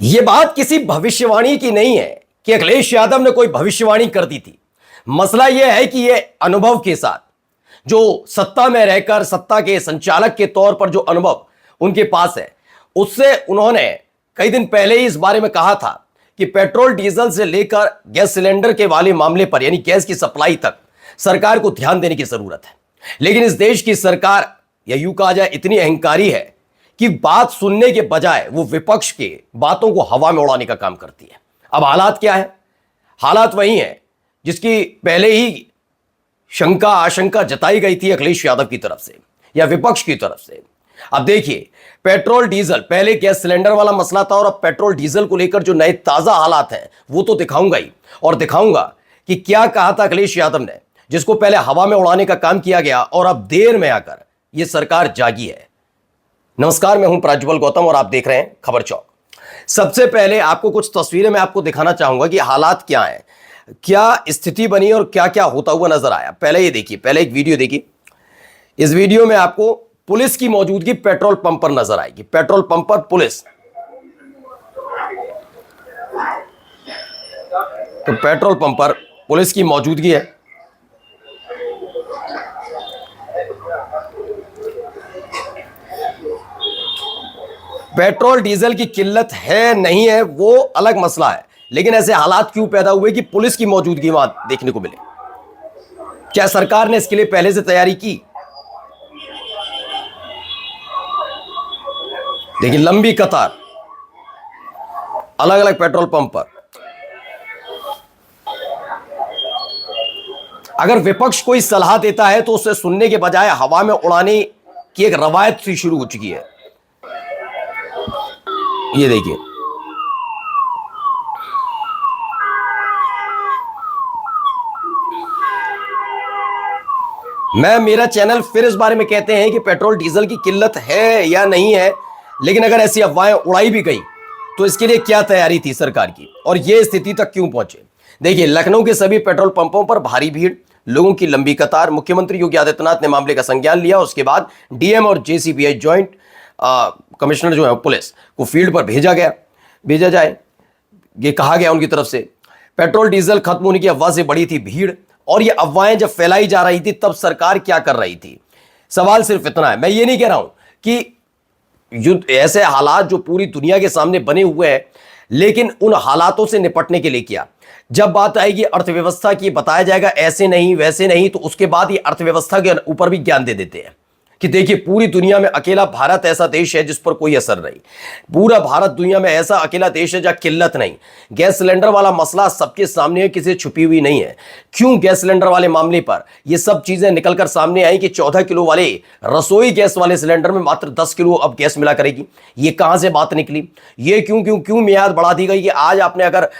यह बात किसी भविष्यवाणी की नहीं है कि अखिलेश यादव ने कोई भविष्यवाणी कर दी थी। मसला यह है कि यह अनुभव के साथ जो सत्ता में रहकर सत्ता के संचालक के तौर पर जो अनुभव उनके पास है, उससे उन्होंने कई दिन पहले ही इस बारे में कहा था कि पेट्रोल डीजल से लेकर गैस सिलेंडर के वाले मामले पर यानी गैस की सप्लाई तक सरकार को ध्यान देने की जरूरत है। लेकिन इस देश की सरकार या यूं कहा जाए इतनी अहंकारी है कि बात सुनने के बजाय वो विपक्ष के बातों को हवा में उड़ाने का काम करती है। अब हालात क्या है? हालात वही है जिसकी पहले ही शंका आशंका जताई गई थी अखिलेश यादव की तरफ से या विपक्ष की तरफ से। अब देखिए, पेट्रोल डीजल, पहले गैस सिलेंडर वाला मसला था और अब पेट्रोल डीजल को लेकर जो नए ताजा हालात हैं वो तो दिखाऊंगा ही, और दिखाऊंगा कि क्या कहा था अखिलेश यादव ने, जिसको पहले हवा में उड़ाने का काम किया गया और अब देर में आकर यह सरकार जागी है। नमस्कार, मैं हूं प्रज्वल गौतम और आप देख रहे हैं खबर चौक। सबसे पहले आपको कुछ तस्वीरें मैं आपको दिखाना चाहूंगा कि हालात क्या हैं, क्या स्थिति बनी और क्या क्या होता हुआ नजर आया। पहले ये देखिए, पहले एक वीडियो देखिए। इस वीडियो में आपको पुलिस की मौजूदगी पेट्रोल पंप पर नजर आएगी। पेट्रोल पंप पर पुलिस, तो पेट्रोल पंप पर पुलिस की मौजूदगी है। पेट्रोल डीजल की किल्लत है नहीं है वो अलग मसला है, लेकिन ऐसे हालात क्यों पैदा हुए कि पुलिस की मौजूदगी वहां देखने को मिले? क्या सरकार ने इसके लिए पहले से तैयारी की? देखिए, लंबी कतार अलग अलग पेट्रोल पंप पर। अगर विपक्ष कोई सलाह देता है तो उसे सुनने के बजाय हवा में उड़ाने की एक रवायत सी शुरू हो चुकी है। ये देखिए, मेरा चैनल फिर इस बारे में कहते हैं कि पेट्रोल डीजल की किल्लत है या नहीं है, लेकिन अगर ऐसी अफवाहें उड़ाई भी गई तो इसके लिए क्या तैयारी थी सरकार की और यह स्थिति तक क्यों पहुंचे। देखिए, लखनऊ के सभी पेट्रोल पंपों पर भारी भीड़, लोगों की लंबी कतार। मुख्यमंत्री योगी आदित्यनाथ ने मामले का संज्ञान लिया। उसके बाद डीएम और जेसीबीआई ज्वाइंट कमिश्नर जो है पुलिस को फील्ड पर भेजा जाए, ये कहा गया उनकी तरफ से। पेट्रोल डीजल खत्म होने की अफवाह से बड़ी थी भीड़, और ये अफवाहें जब फैलाई जा रही थी तब सरकार क्या कर रही थी? सवाल सिर्फ इतना है। मैं ये नहीं कह रहा हूं कि युद्ध, ऐसे हालात जो पूरी दुनिया के सामने बने हुए हैं, लेकिन उन हालातों से निपटने के लिए क्या? जब बात आएगी अर्थव्यवस्था की, बताया जाएगा ऐसे नहीं वैसे नहीं, तो उसके बाद ये अर्थव्यवस्था के ऊपर भी ज्ञान दे देते हैं कि देखिए, पूरी दुनिया में अकेला भारत ऐसा देश है जिस पर कोई असर नहीं। पूरा भारत दुनिया में ऐसा अकेला देश है जहां किल्लत नहीं। गैस सिलेंडर वाला मसला सबके सामने है, किसी छुपी हुई नहीं है। क्यों गैस सिलेंडर वाले मामले पर ये सब चीजें निकलकर सामने आई कि 14 किलो वाले रसोई गैस वाले सिलेंडर में मात्र 10 किलो अब गैस मिला करेगी? ये कहां से बात निकली? ये क्यों क्यों क्यों मियाद बढ़ा दी गई कि आज आपने अगर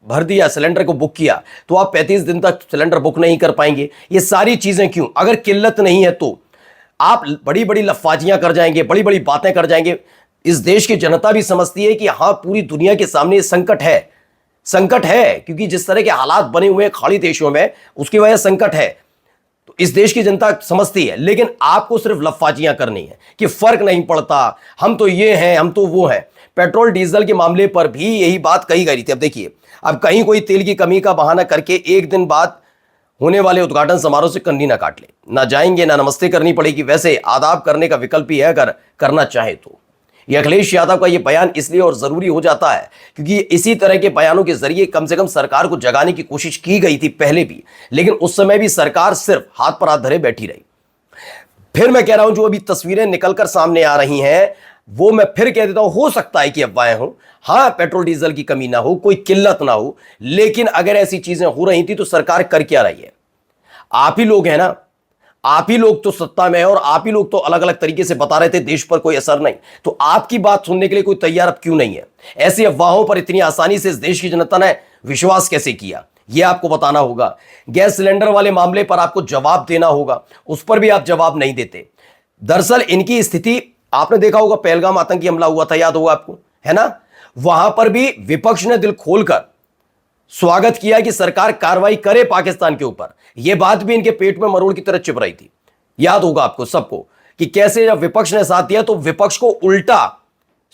भर दिया, सिलेंडर को बुक किया, तो आप 35 दिन तक सिलेंडर बुक नहीं कर पाएंगे? ये सारी चीजें क्यों? अगर किल्लत नहीं है तो आप बड़ी बड़ी लफाजियां कर जाएंगे, बड़ी बड़ी बातें कर जाएंगे। इस देश की जनता भी समझती है कि हां, पूरी दुनिया के सामने संकट है, क्योंकि जिस तरह के हालात बने हुए हैं खाड़ी देशों में, उसकी वजह संकट है। तो इस देश की जनता समझती है, लेकिन आपको सिर्फ लफाजियां करनी है कि फर्क नहीं पड़ता, हम तो ये हैं, हम तो वो हैं। पेट्रोल डीजल के मामले पर भी यही बात कही गई थी। अब देखिए, अब कहीं कोई तेल की कमी का बहाना करके एक दिन बाद होने वाले उद्घाटन समारोह से कंडी ना काट ले, ना जाएंगे, ना नमस्ते करनी पड़ेगी। वैसे आदाब करने का विकल्प ही है अगर करना चाहे तो। यह अखिलेश यादव का यह बयान इसलिए और जरूरी हो जाता है क्योंकि इसी तरह के बयानों के जरिए कम से कम सरकार को जगाने की कोशिश की गई थी पहले भी, लेकिन उस समय भी सरकार सिर्फ हाथ पर हाथ धरे बैठी रही। फिर मैं कह रहा हूं, जो अभी तस्वीरें निकलकर सामने आ रही हैं वो मैं फिर कह देता हूं, हो सकता है कि अफवाहें हो, हां, पेट्रोल डीजल की कमी ना हो, कोई किल्लत ना हो, लेकिन अगर ऐसी चीजें हो रही थी तो सरकार कर क्या रही है? आप ही लोग हैं ना, आप ही लोग तो सत्ता में है और आप ही लोग तो अलग अलग तरीके से बता रहे थे देश पर कोई असर नहीं, तो आपकी बात सुनने के लिए कोई तैयार अब क्यों नहीं है? ऐसी अफवाहों पर इतनी आसानी से इस देश की जनता ने विश्वास कैसे किया, यह आपको बताना होगा। गैस सिलेंडर वाले मामले पर आपको जवाब देना होगा, उस पर भी आप जवाब नहीं देते। दरअसल इनकी स्थिति आपने देखा होगा, पहलगाम आतंकी हमला हुआ था, याद होगा आपको, है ना? वहां पर भी विपक्ष ने दिल खोलकर स्वागत किया कि सरकार कार्रवाई करे पाकिस्तान के ऊपर। यह बात भी इनके पेट में मरोड़ की तरह चिप रही थी। याद होगा आपको सबको कि कैसे जब विपक्ष ने साथ दिया तो विपक्ष को उल्टा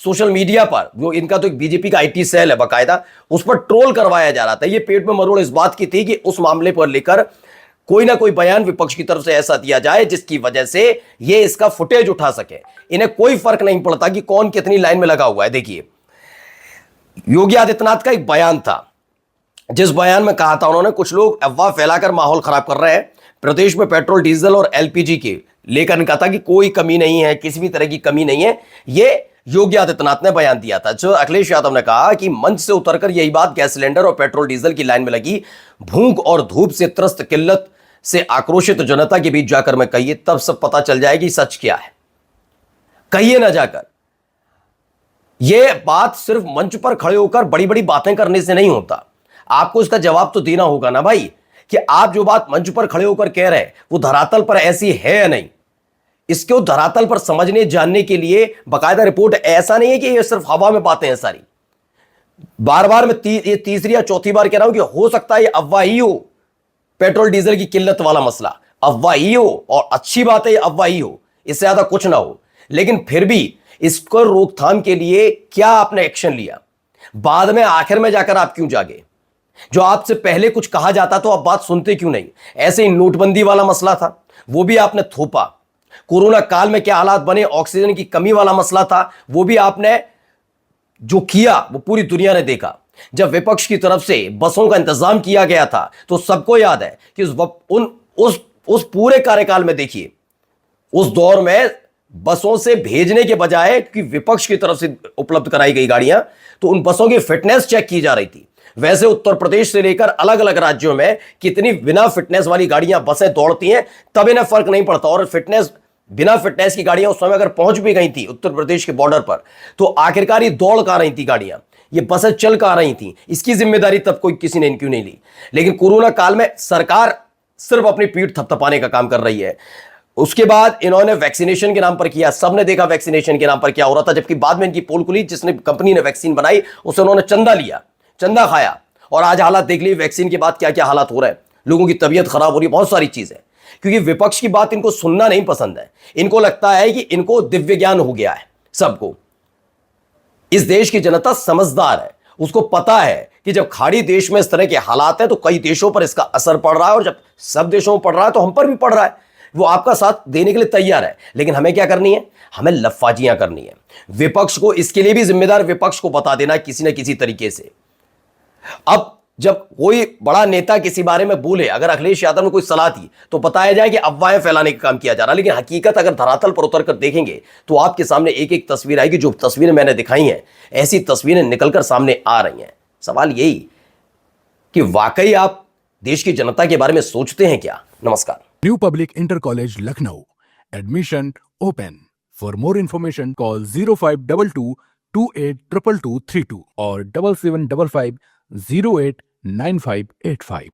सोशल मीडिया पर, जो इनका तो एक बीजेपी का आईटी सेल है बाकायदा, उस पर ट्रोल करवाया जा रहा था। ये पेट में मरोड़ इस बात की थी कि उस मामले पर लेकर कोई ना कोई बयान विपक्ष की तरफ से ऐसा दिया जाए जिसकी वजह से ये इसका फुटेज उठा सके। इन्हें कोई फर्क नहीं पड़ता कि कौन कितनी लाइन में लगा हुआ है। देखिए, योगी आदित्यनाथ का एक बयान था, जिस बयान में कहा था उन्होंने, कुछ लोग अफवाह फैलाकर माहौल खराब कर रहे हैं, प्रदेश में पेट्रोल डीजल और एलपीजी के लेकर कहा था कि कोई कमी नहीं है, किसी भी तरह की कमी नहीं है। ये योगी आदित्यनाथ ने बयान दिया था। जो अखिलेश यादव ने कहा कि मंच से उतरकर यही बात गैस सिलेंडर और पेट्रोल डीजल की लाइन में लगी भूख और धूप से त्रस्त किल्लत से आक्रोशित जनता के बीच जाकर मैं कहिए, तब सब पता चल जाएगी सच क्या है। कहिए ना जाकर। यह बात सिर्फ मंच पर खड़े होकर बड़ी बड़ी बातें करने से नहीं होता, आपको इसका जवाब तो देना होगा ना भाई, कि आप जो बात मंच पर खड़े होकर कह रहे हैं वो धरातल पर ऐसी है या नहीं। इसको धरातल पर समझने जानने के लिए बाकायदा रिपोर्ट, ऐसा नहीं है कि ये सिर्फ हवा में बातें हैं सारी। बार बार मैं ये तीसरी या चौथी बार कह रहा हूं कि हो सकता है ये अफवाह ही हो, पेट्रोल डीजल की किल्लत वाला मसला अफवाह ही हो, और अच्छी बात है ये अफवाह ही हो, इससे ज्यादा कुछ ना हो। लेकिन फिर भी इसको रोकथाम के लिए क्या आपने एक्शन लिया? बाद में आखिर में जाकर आप क्यों जागे? जो आपसे पहले कुछ कहा जाता तो आप बात सुनते क्यों नहीं? ऐसे ही नोटबंदी वाला मसला था, वो भी आपने थोपा। कोरोना काल में क्या हालात बने, ऑक्सीजन की कमी वाला मसला था, वो भी आपने जो किया वो पूरी दुनिया ने देखा। जब विपक्ष की तरफ से बसों का इंतजाम किया गया था तो सबको याद है कि उस पूरे कार्यकाल में, देखिए उस दौर में बसों से भेजने के बजाय कि विपक्ष की तरफ से उपलब्ध कराई गई गाड़ियां, तो उन बसों की फिटनेस चेक की जा रही थी। वैसे उत्तर प्रदेश से लेकर अलग अलग राज्यों में कितनी बिना फिटनेस वाली गाड़ियां बसें दौड़ती हैं, तब इन्हें फर्क नहीं पड़ता। और बिना फिटनेस की गाड़ियां उस समय अगर पहुंच भी गई थी उत्तर प्रदेश के बॉर्डर पर, तो आखिरकार ये दौड़ का रही थी गाड़ियां, ये बसें चल का रही थी। इसकी जिम्मेदारी तब कोई किसी ने क्यों नहीं ली? लेकिन कोरोना काल में सरकार सिर्फ अपनी पीठ थपथपाने का काम कर रही है। उसके बाद इन्होंने वैक्सीनेशन के नाम पर किया, सबने देखा वैक्सीनेशन के नाम पर क्या हो रहा था। जबकि बाद में इनकी पोल खुली, जिसने कंपनी ने वैक्सीन बनाई उसे उन्होंने चंदा लिया, चंदा खाया, और आज हालात देख लीजिए वैक्सीन के बाद क्या क्या हालात हो रहे हैं। लोगों की तबीयत खराब हो रही है, बहुत सारी चीजें। क्योंकि विपक्ष की बात इनको सुनना नहीं पसंद है। इनको लगता है कि इनको दिव्य ज्ञान हो गया है सबको। इस देश की जनता समझदार है, उसको पता है कि जब खाड़ी देश में इस तरह के हालात हैं तो कई देशों पर इसका असर पड़ रहा है, और जब सब देशों में पड़ रहा है तो हम पर भी पड़ रहा है। वो आपका साथ देने के लिए तैयार है, लेकिन हमें क्या करनी है? हमें लफाजियां करनी है। विपक्ष को, इसके लिए भी जिम्मेदार विपक्ष को बता देना किसी न किसी तरीके से। अब जब कोई बड़ा नेता किसी बारे में बोले, अगर अखिलेश यादव ने कोई सलाह दी तो बताया जाए कि अफवाहें फैलाने का काम किया जा रहा है। लेकिन हकीकत अगर धरातल पर उतर कर देखेंगे तो आपके सामने एक एक तस्वीर आएगी। जो तस्वीरें मैंने दिखाई हैं, ऐसी तस्वीरें निकलकर सामने आ रही हैं। सवाल यही कि वाकई आप देश की जनता के बारे में सोचते हैं क्या? नमस्कार। New public inter college Lucknow, admission open. For more information call 0522 282232 और 7755 089585।